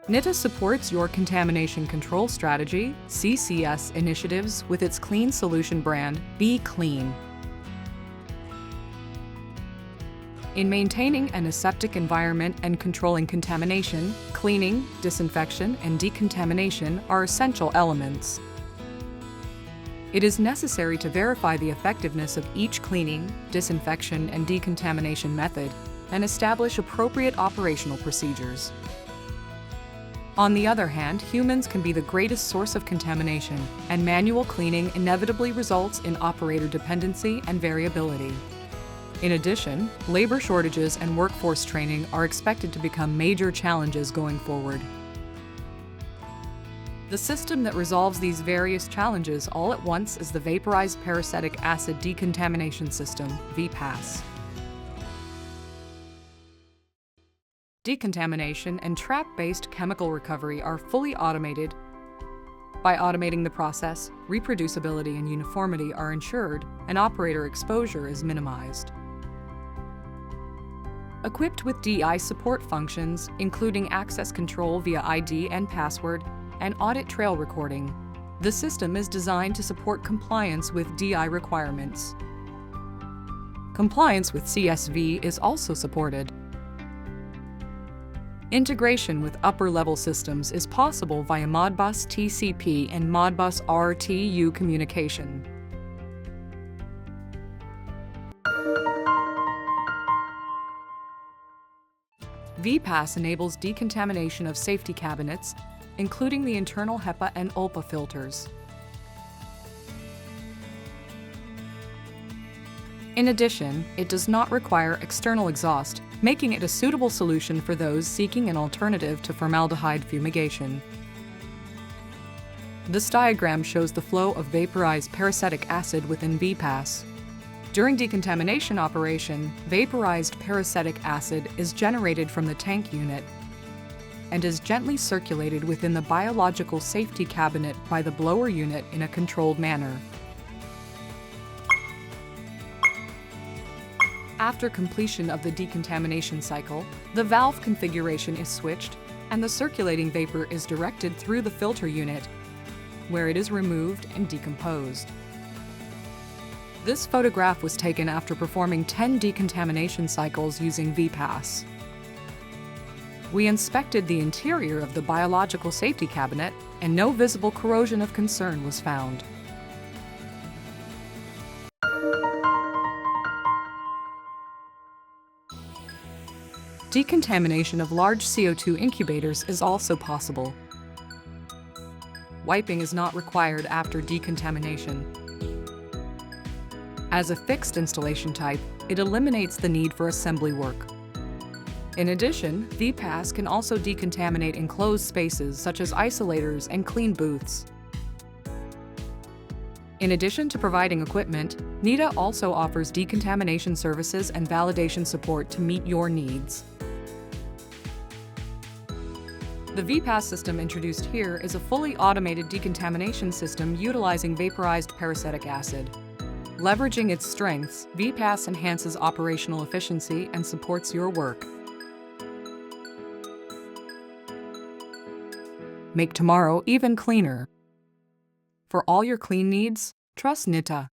NITA supports your contamination control strategy, CCS initiatives with its clean solution brand, Be Clean. In maintaining an aseptic environment and controlling contamination, cleaning, disinfection, and decontamination are essential elements. It is necessary to verify the effectiveness of each cleaning, disinfection, and decontamination method and establish appropriate operational procedures. On the other hand, humans can be the greatest source of contamination, and manual cleaning inevitably results in operator dependency and variability. In addition, labor shortages and workforce training are expected to become major challenges going forward. The system that resolves these various challenges all at once is the Vaporized Peracetic Acid Decontamination System, VPASS. Decontamination and trap-based chemical recovery are fully automated. By automating the process, reproducibility and uniformity are ensured, and operator exposure is minimized. Equipped with DI support functions, including access control via ID and password, and audit trail recording, the system is designed to support compliance with DI requirements. Compliance with CSV is also supported. Integration with upper-level systems is possible via Modbus TCP and Modbus RTU communication. VPASS enables decontamination of safety cabinets, including the internal HEPA and ULPA filters. In addition, it does not require external exhaust, making it a suitable solution for those seeking an alternative to formaldehyde fumigation. This diagram shows the flow of vaporized peracetic acid within VPASS. During decontamination operation, vaporized peracetic acid is generated from the tank unit and is gently circulated within the biological safety cabinet by the blower unit in a controlled manner. After completion of the decontamination cycle, the valve configuration is switched and the circulating vapor is directed through the filter unit, where it is removed and decomposed. This photograph was taken after performing 10 decontamination cycles using VPASS. We inspected the interior of the biological safety cabinet, and no visible corrosion of concern was found. Decontamination of large CO2 incubators is also possible. Wiping is not required after decontamination. As a fixed installation type, it eliminates the need for assembly work. In addition, VPASS can also decontaminate enclosed spaces such as isolators and clean booths. In addition to providing equipment, NITA also offers decontamination services and validation support to meet your needs. The VPASS system introduced here is a fully automated decontamination system utilizing vaporized peracetic acid. Leveraging its strengths, VPASS enhances operational efficiency and supports your work. Make tomorrow even cleaner. For all your clean needs, trust NITA.